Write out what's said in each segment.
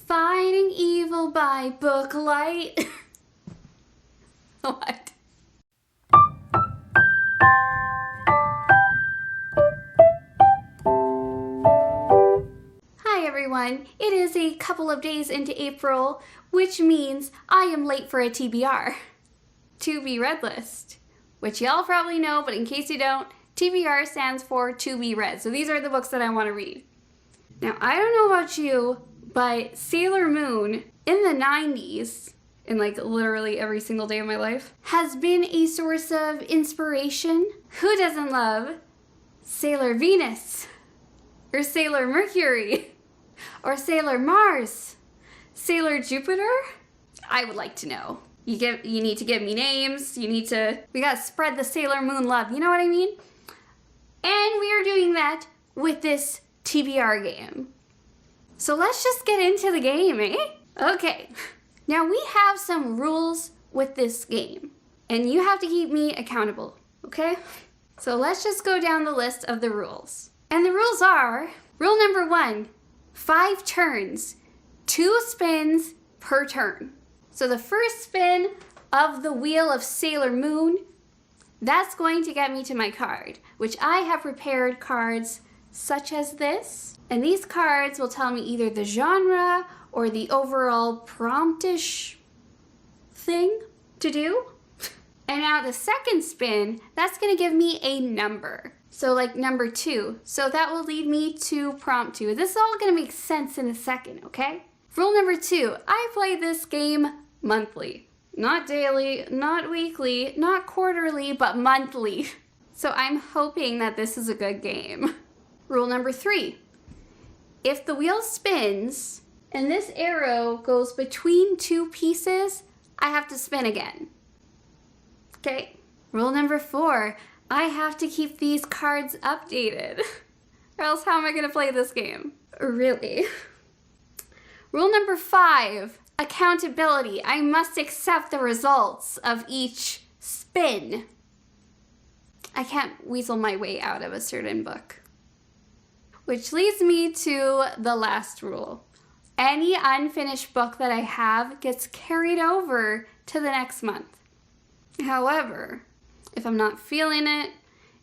Fighting evil by booklight. What? Hi everyone, it is a couple of days into April, which means I am late for a TBR. To Be Read list, which y'all probably know, but in case you don't, TBR stands for To Be Read. So these are the books that I want to read. Now, I don't know about you, but Sailor Moon in the 90s, in like literally every single day of my life, has been a source of inspiration. Who doesn't love Sailor Venus? Or Sailor Mercury? Or Sailor Mars? Sailor Jupiter? I would like to know. You need to give me names. We gotta spread the Sailor Moon love. You know what I mean? And we are doing that with this TBR game. So let's just get into the game, eh? Okay. Now we have some rules with this game, and you have to keep me accountable, okay? So let's just go down the list of the rules. And the rules are, rule number 1, 5 turns, 2 spins per turn. So the first spin of the Wheel of Sailor Moon, that's going to get me to my card, which I have prepared cards such as this. And these cards will tell me either the genre or the overall promptish thing to do. And now the second spin, that's gonna give me a number. So like number 2. So that will lead me to prompt 2. This is all gonna make sense in a second, okay? Rule number 2, I play this game monthly. Not daily, not weekly, not quarterly, but monthly. So I'm hoping that this is a good game. Rule number 3, if the wheel spins and this arrow goes between 2 pieces, I have to spin again. Okay. Rule number 4, I have to keep these cards updated. Or else how am I gonna play this game? Really? Rule number 5, accountability. I must accept the results of each spin. I can't weasel my way out of a certain book. Which leads me to the last rule. Any unfinished book that I have gets carried over to the next month. However, if I'm not feeling it,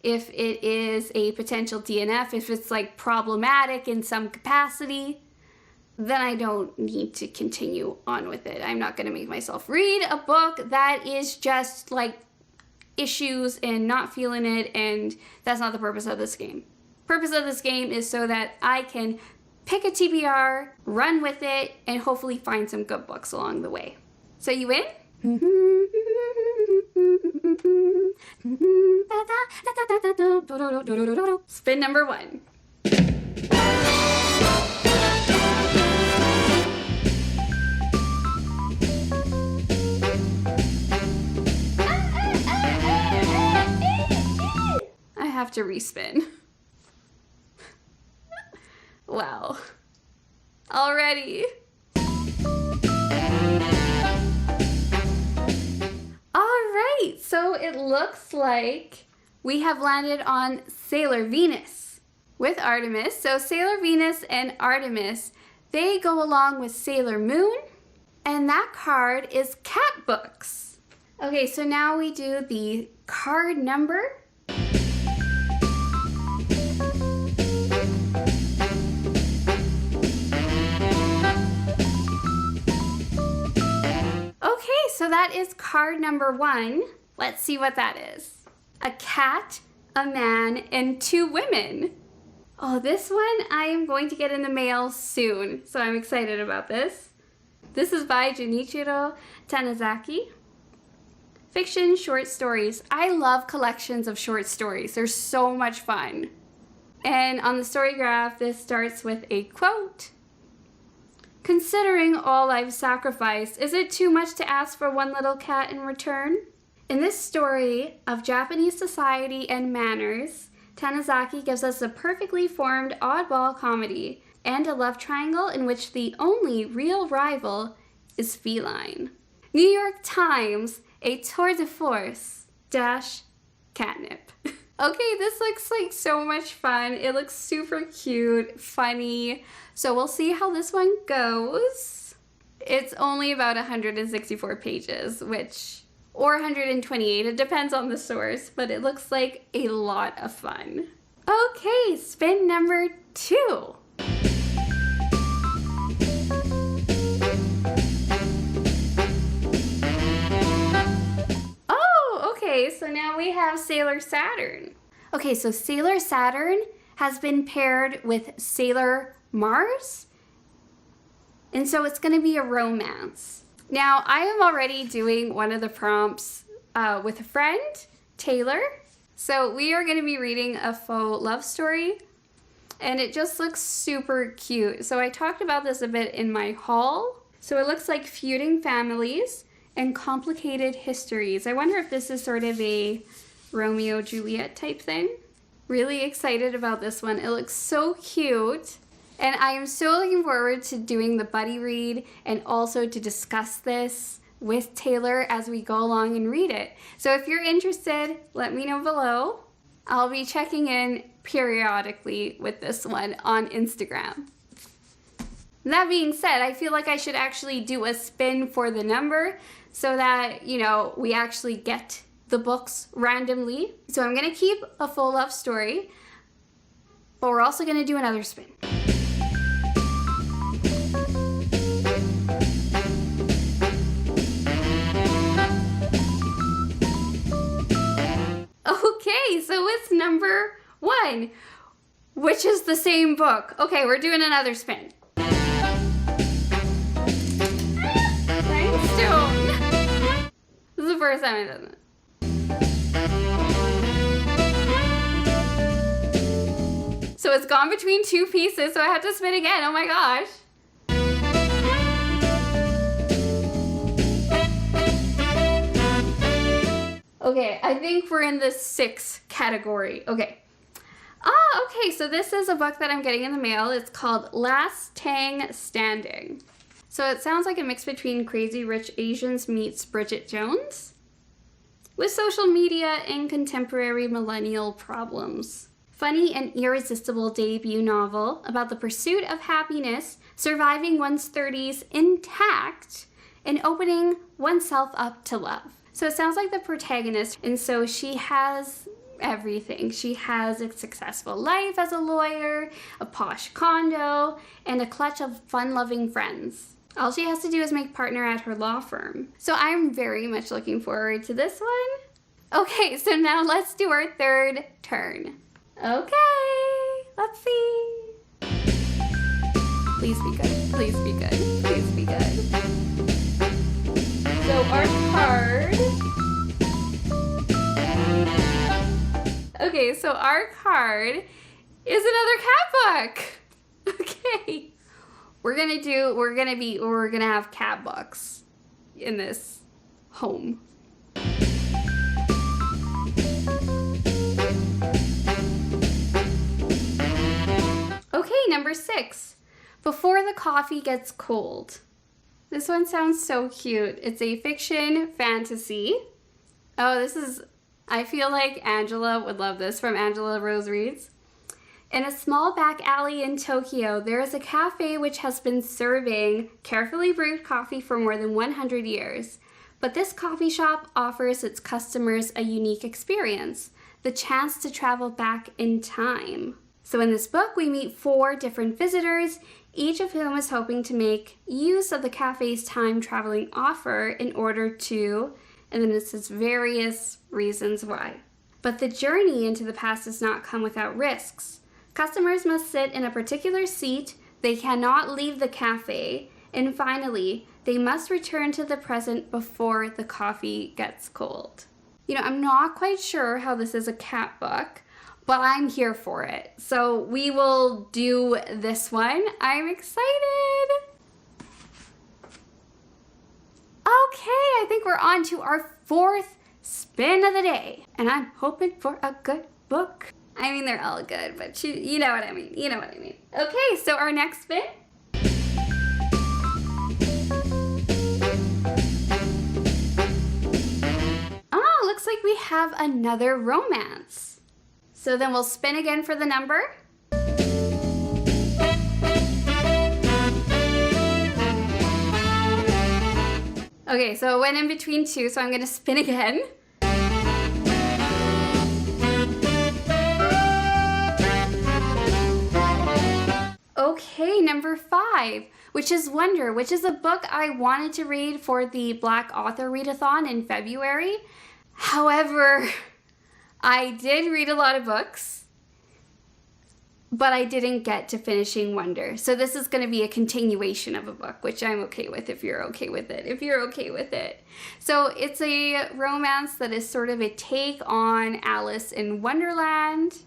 if it is a potential DNF, if it's like problematic in some capacity, then I don't need to continue on with it. I'm not gonna make myself read a book that is just like issues and not feeling it, and that's not the purpose of this game. Purpose of this game is so that I can pick a TBR, run with it, and hopefully find some good books along the way. So you in? Spin number 1. I have to respin. Wow. Already. Alright, so it looks like we have landed on Sailor Venus with Artemis. So Sailor Venus and Artemis, they go along with Sailor Moon, and that card is cat books. Okay, so now we do the card number. Okay, so that is card number 1. Let's see what that is. A cat, a man, and 2 women. Oh, this one I am going to get in the mail soon, so I'm excited about this. This is by Junichiro Tanizaki. Fiction, short stories. I love collections of short stories. They're so much fun. And on the story graph, this starts with a quote. Considering all I've sacrificed, is it too much to ask for one little cat in return? In this story of Japanese society and manners, Tanizaki gives us a perfectly formed oddball comedy and a love triangle in which the only real rival is feline. New York Times, a tour de force, catnip. Okay, this looks like so much fun. It looks super cute, funny. So we'll see how this one goes. It's only about 164 pages, or 128, it depends on the source, but it looks like a lot of fun. Okay, spin number 2. Okay, so now we have Sailor Saturn. Okay, so Sailor Saturn has been paired with Sailor Mars, and so it's going to be a romance. Now, I am already doing one of the prompts with a friend, Taylor. So we are going to be reading a faux love story, and it just looks super cute. So I talked about this a bit in my haul. So it looks like feuding families and complicated histories. I wonder if this is sort of a Romeo Juliet type thing. Really excited about this one. It looks so cute. And I am so looking forward to doing the buddy read and also to discuss this with Taylor as we go along and read it. So if you're interested, let me know below. I'll be checking in periodically with this one on Instagram. That being said, I feel like I should actually do a spin for the number so that, we actually get the books randomly. So I'm going to keep a faux love story, but we're also going to do another spin. Okay, so it's number 1, which is the same book. Okay, we're doing another spin. Rhinestone. This is the first time I've done this. So it's gone between 2 pieces, so I have to spin again. Oh my gosh. Okay, I think we're in the 6 category. Okay. Okay, so this is a book that I'm getting in the mail. It's called Last Tang Standing. So it sounds like a mix between Crazy Rich Asians meets Bridget Jones with social media and contemporary millennial problems. Funny and irresistible debut novel about the pursuit of happiness, surviving one's 30s intact, and opening oneself up to love. So it sounds like the protagonist, and so she has everything. She has a successful life as a lawyer, a posh condo, and a clutch of fun-loving friends. All she has to do is make partner at her law firm. So I'm very much looking forward to this one. Okay, so now let's do our 3rd turn. Okay, let's see. Please be good, please be good, please be good. So our card. Okay, so our card is another cat book. Okay. We're gonna have cat books in this home. Okay, number 6. Before the Coffee Gets Cold. This one sounds so cute. It's a fiction fantasy. Oh, I feel like Angela would love this, from Angela Rose Reads. In a small back alley in Tokyo, there is a cafe which has been serving carefully brewed coffee for more than 100 years. But this coffee shop offers its customers a unique experience, the chance to travel back in time. So in this book, we meet 4 different visitors, each of whom is hoping to make use of the cafe's time traveling offer in order to, and then it says various reasons why. But the journey into the past does not come without risks. Customers must sit in a particular seat, they cannot leave the cafe, and finally, they must return to the present before the coffee gets cold. I'm not quite sure how this is a cat book, but I'm here for it. So we will do this one. I'm excited. Okay, I think we're on to our 4th spin of the day. And I'm hoping for a good book. I mean, they're all good, but you know what I mean. You know what I mean. Okay, so our next spin. Looks like we have another romance. So then we'll spin again for the number. Okay, so it went in between two, so I'm gonna spin again. Okay, number 5, which is Wonder, which is a book I wanted to read for the Black Author Readathon in February. However, I did read a lot of books, but I didn't get to finishing Wonder. So this is going to be a continuation of a book, which I'm okay with if you're okay with it. If you're okay with it. So it's a romance that is sort of a take on Alice in Wonderland.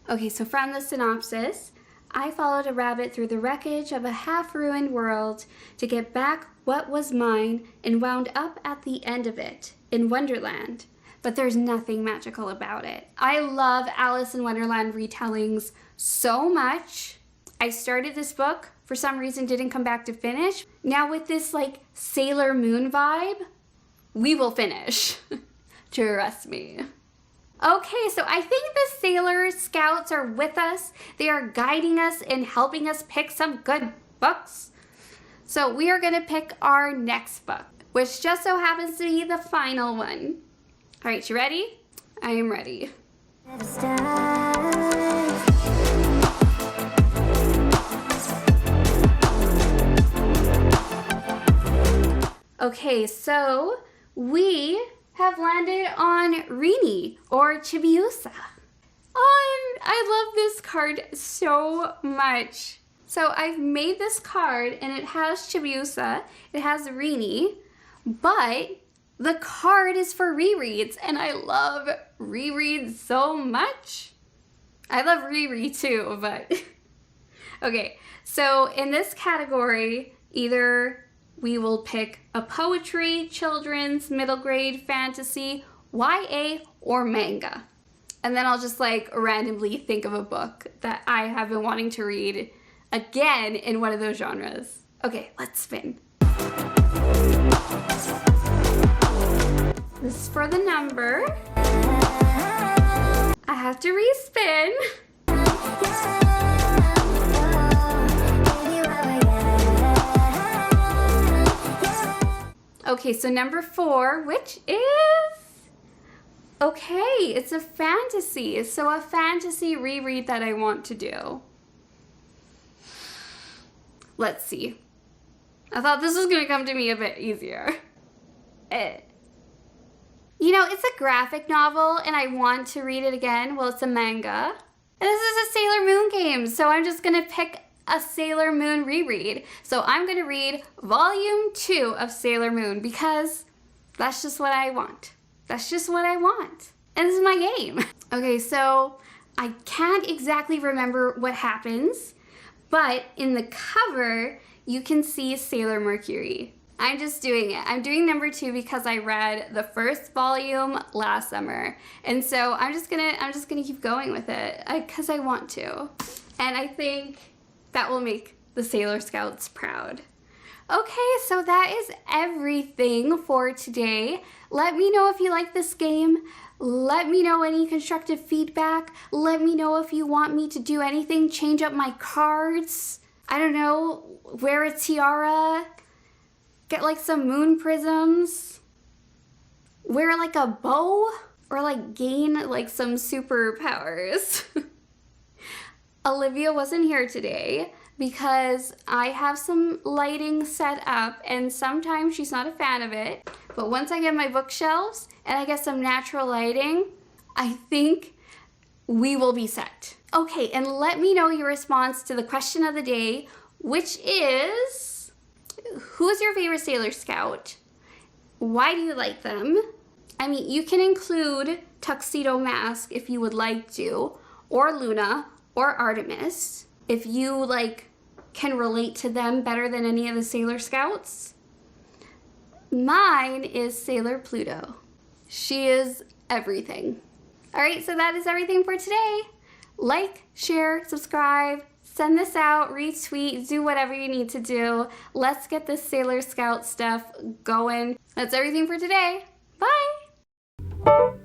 Okay, so from the synopsis, I followed a rabbit through the wreckage of a half-ruined world to get back what was mine and wound up at the end of it, in Wonderland. But there's nothing magical about it. I love Alice in Wonderland retellings so much. I started this book, for some reason didn't come back to finish. Now with this like Sailor Moon vibe, we will finish. Trust me. Okay, so I think the Sailor Scouts are with us. They are guiding us and helping us pick some good books. So we are gonna pick our next book, which just so happens to be the final one. All right, you ready? I am ready. Okay, so we have landed on Rini, or Chibiusa. I love this card so much. So I've made this card and it has Chibiusa, it has Rini, but the card is for rereads and I love rereads so much. I love Riri too, but okay. So in this category, either we will pick a poetry, children's, middle grade, fantasy, YA, or manga. And then I'll just like randomly think of a book that I have been wanting to read again in one of those genres. Okay, let's spin. This is for the number. I have to respin. Okay, so number 4, which is, okay, it's a fantasy. So a fantasy reread that I want to do. Let's see. I thought this was gonna come to me a bit easier. You know, it's a graphic novel and I want to read it again. Well, it's a manga. And this is a Sailor Moon game, so I'm just gonna pick a Sailor Moon reread. So I'm gonna read volume 2 of Sailor Moon because that's just what I want. That's just what I want. And this is my game. Okay, so I can't exactly remember what happens, but in the cover, you can see Sailor Mercury. I'm just doing it. I'm doing number 2 because I read the first volume last summer. And so I'm just gonna keep going with it because I want to. And I think that will make the Sailor Scouts proud. Okay, so that is everything for today. Let me know if you like this game. Let me know any constructive feedback. Let me know if you want me to do anything, change up my cards. I don't know, wear a tiara, get like some moon prisms, wear like a bow, or like gain like some superpowers. Olivia wasn't here today because I have some lighting set up and sometimes she's not a fan of it. But once I get my bookshelves and I get some natural lighting, I think we will be set. Okay, and let me know your response to the question of the day, which is, who's your favorite Sailor Scout? Why do you like them? I mean, you can include Tuxedo Mask if you would like to, or Luna, or Artemis, if you like can relate to them better than any of the Sailor Scouts. Mine is Sailor Pluto. She is everything. All right, so that is everything for today. Like, share, subscribe, send this out, retweet, do whatever you need to do. Let's get this Sailor Scout stuff going. That's everything for today. Bye.